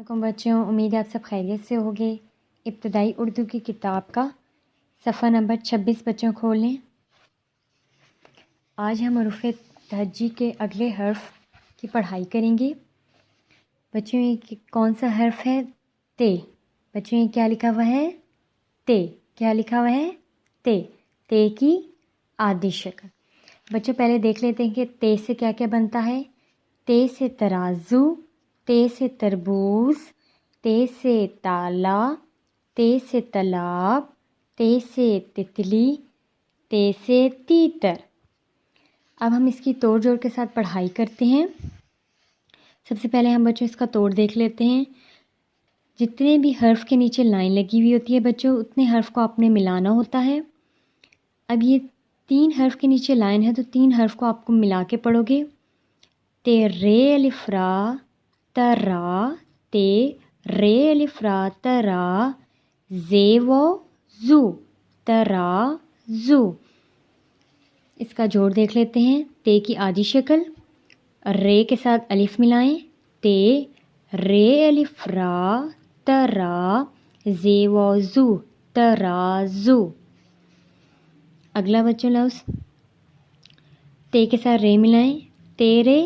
वालेकुम बच्चों, उम्मीद है आप सब खैरियत से होंगे। इब्तदाई उर्दू की किताब का सफ़ा नंबर 26 बच्चों खोल लें। आज हम हरूफ तहज्जी के अगले हर्फ की पढ़ाई करेंगे। बच्चों ये कौन सा हर्फ है? ते। बच्चों ये क्या लिखा हुआ है? ते। क्या लिखा हुआ है? ते। ते की आदि शक्ल। बच्चों पहले देख लेते हैं कि ते से क्या क्या बनता है। ते से तराजू, ते से तरबूज, ते से ताला, ते से तालाब, ते से तितली, ते से तीतर। अब हम इसकी तोड़ जोड़ के साथ पढ़ाई करते हैं। सबसे पहले हम बच्चों इसका तोड़ देख लेते हैं। जितने भी हर्फ के नीचे लाइन लगी हुई होती है बच्चों, उतने हर्फ को आपने मिलाना होता है। अब ये 3 हर्फ के नीचे लाइन है तो 3 हर्फ को आपको मिला के पढ़ोगे। ते रे अलिफ रा तरा, ते रे अलिफ रा तरा, जे वो जू, तरा जू। इसका जोड़ देख लेते हैं। ते की आधी शक्ल, रे के साथ अलिफ मिलाएं। ते रे अलिफ रा तरा, जे वो जू, तराजू। अगला बच्चों लफ्ज़, ते के साथ रे मिलाएं। तेरे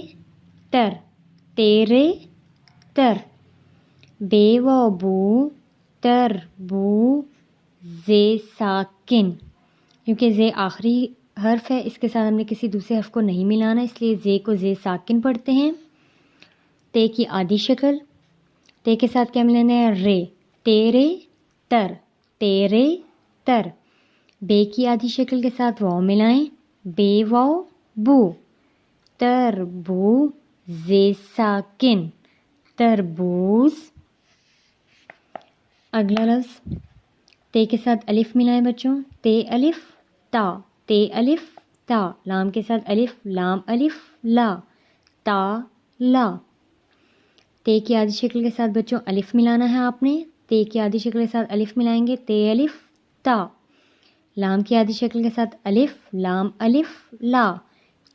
तर, तेरे तर। बे व बू, तर बू, जे साकिन। क्योंकि जे आखिरी हर्फ है, इसके साथ हमने किसी दूसरे हर्फ को नहीं मिलाना, इसलिए जे को जे साकिन पढ़ते हैं। ते की आधी शक्ल, ते के साथ क्या मिलाना है? रे। तेरे तर, तेरे तर। बे की आधी शक्ल के साथ वाव मिलाएं। बे वाव बू, तर बू, जे साकिन, तरबूज। अगला लफ्ज़, ते के साथ अलिफ मिलाएं बच्चों। ते अलिफ ता, ते अलिफ ता। लाम के साथ अलिफ, लाम अलिफ ला, ता ला। ते की आधी शक्ल के साथ बच्चों अलिफ मिलाना है आपने। ते की आधी शक्ल के साथ अलिफ मिलाएंगे। ते अलिफ ता। लाम की आधी शक्ल के साथ अलिफ, लाम अलिफ ला।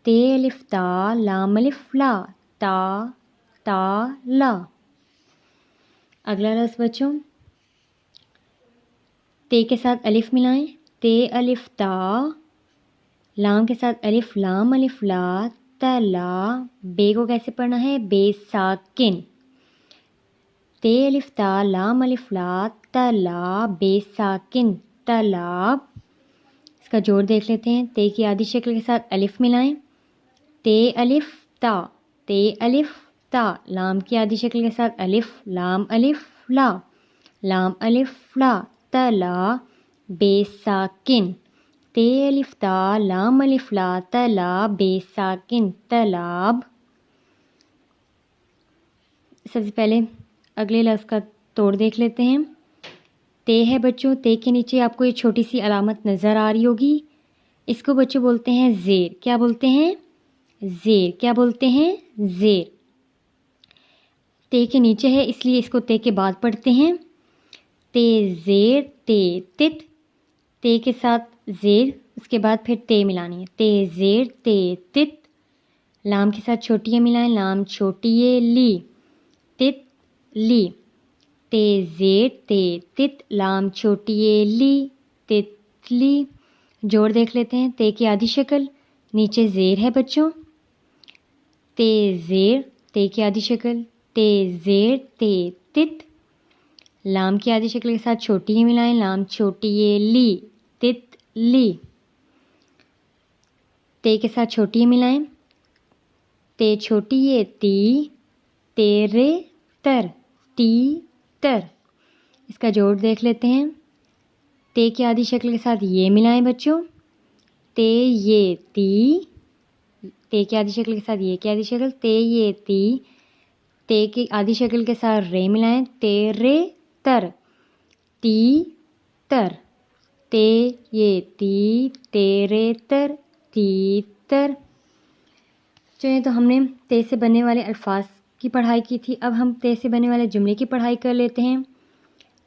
ते अलिफ ता, लाम अलिफ ला, ता ता ला। अगला लफ्ज़ बच्चों, ते के साथ अलिफ मिलाएं। ते अलिफ ता, लाम के साथ अलिफ, लाम अलिफ ला, तला। बे को कैसे पढ़ना है? बे साकिन। ते अलिफ ता, लाम अलिफ ला, तला, बे साकिन, तलाब। इसका जोड़ देख लेते हैं। ते की आधी शक्ल के साथ अलिफ मिलाएं। ते अलिफ ता, ते अलिफ ता। लाम की आधी शक्ल के साथ अलिफ, लाम अलिफ ला, लाम अलिफ ला, तला, बे साकिन। ते अलिफ ता, लाम अलिफ ला, तला, बे साकिन, तलाब। सबसे पहले अगले लफ्ज़ का तोड़ देख लेते हैं। ते है बच्चों, ते के नीचे आपको ये छोटी सी अलामत नज़र आ रही होगी। इसको बच्चों बोलते हैं ज़ेर। क्या बोलते हैं? ज़ेर। क्या बोलते हैं? ज़ेर। ते के नीचे है इसलिए इसको ते के बाद पढ़ते हैं। ते ज़ेर, ते तित। ते के साथ ज़ेर, उसके बाद फिर ते मिलानी है। ते ज़ेर, ते तित। लाम के साथ छोटी ये मिलाएं। लाम छोटी ये ली, तित ली। ते ज़ेर, ते तित, लाम छोटी ये ली, तितली। जोड़ देख लेते हैं। ते की आधी शक्ल, नीचे ज़ेर है बच्चों। ते ज़ेर, ते की आधी शक्ल, ते ज़ेर, ते तित। लाम की आधी शक्ल के साथ छोटी ये मिलाएं। लाम छोटी ये ली, तित ली। ते के साथ छोटी ये मिलाएं। ते छोटी ये ती, तेरे तर, ती तर। इसका जोड़ देख लेते हैं। ते की आधी शक्ल के साथ ये मिलाएं बच्चों। ते ये ती, ते की आधी शक्ल के साथ ये की आधी शक्ल, ते ये ती। ते की आधी शक्ल के साथ रे मिलाएं। तेरे तर, ती तर। ते ये ती, तेरे तर, ती तर। चलिए, तो हमने ते से बनने वाले अल्फाज की पढ़ाई की थी। अब हम ते से बनने वाले जुमले की पढ़ाई कर लेते हैं।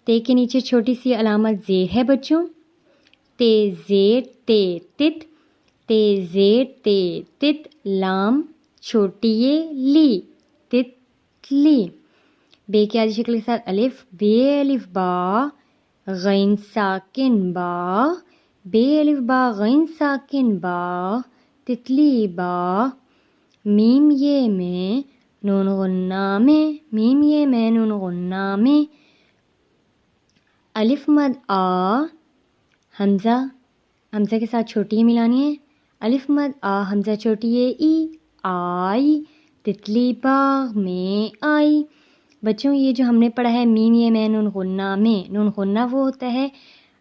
ते के नीचे छोटी सी अलामत ज़ेर है बच्चों। ते ज़ेर, ते तित। ते ज़ेर, ते तित, लाम छोटी ये ली, तितली। बे की आधी शक्ल के साथ अलिफ, बे अलिफ बा, गैन साकिन बा, बे अलिफ बा गैन साकिन बा, तितली बा, मीम ये में, नून गुन्ना में, मीम ये में, नून गुन्ना में, अलिफ मद आ, हमज़ा, हमज़ा के साथ छोटी ये मिलानी है, अलिफ मद आ, हमज़ा छोटी ये ई, आई, तितली बाग में आई। बच्चों ये जो हमने पढ़ा है मीम ये में, नून गुन्ना में, नून गुन्ना वो होता है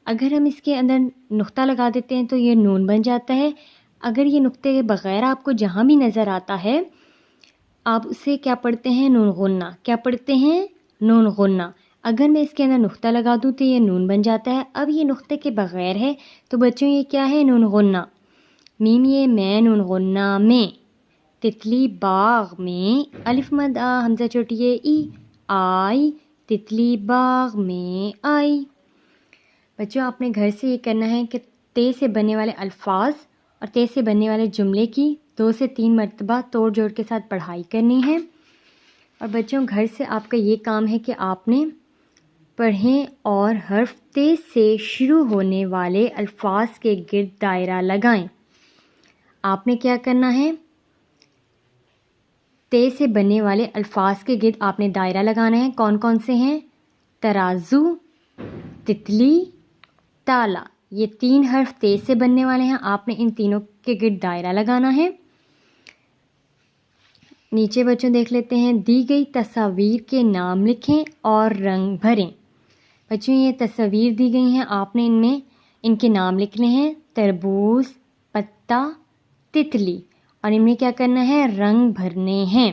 अगर हम इसके अंदर नुक्ता लगा देते हैं तो ये नून बन जाता है। अगर ये नुक्ते के बग़ैर आपको जहाँ भी नज़र आता है आप उसे क्या पढ़ते हैं, नून गुन्ना। क्या पढ़ते हैं, नून गुन्ना। अगर मैं इसके अंदर नुक्ता लगा दूँ तो ये नून बन जाता है। अब ये नुक्ते के बग़ैर है तो बच्चों ये क्या है, नून गुन्ना। मीम ये मैं, नून गुन्ना में, तितली बाग में, अलिफ मद आ, हमज़ा छोटी ये ई, आई, तितली बाग में आई। बच्चों आपने घर से ये करना है कि ते से बनने वाले अल्फाज और ते से बनने वाले जुमले की 2 से 3 मरतबा तोड़ जोड़ के साथ पढ़ाई करनी है। और बच्चों घर से आपका ये काम है कि आपने पढ़ें और हर्फ ते से शुरू होने वाले अल्फाज के गिर्द दायरा लगाएं। आपने क्या करना है, ते से बनने वाले अल्फाज के गिर्द आपने दायरा लगाना है। कौन कौन से हैं, तराजू, तितली, ताला, ये 3 हर्फ ते से बनने वाले हैं। आपने इन तीनों के गिर्द दायरा लगाना है। नीचे बच्चों देख लेते हैं, दी गई तस्वीर के नाम लिखें और रंग भरें। बच्चों ये तस्वीर दी गई हैं, आपने इनमें इनके नाम लिखने हैं, तरबूज, पत्ता, तितली, और इनमें क्या करना है, रंग भरने हैं।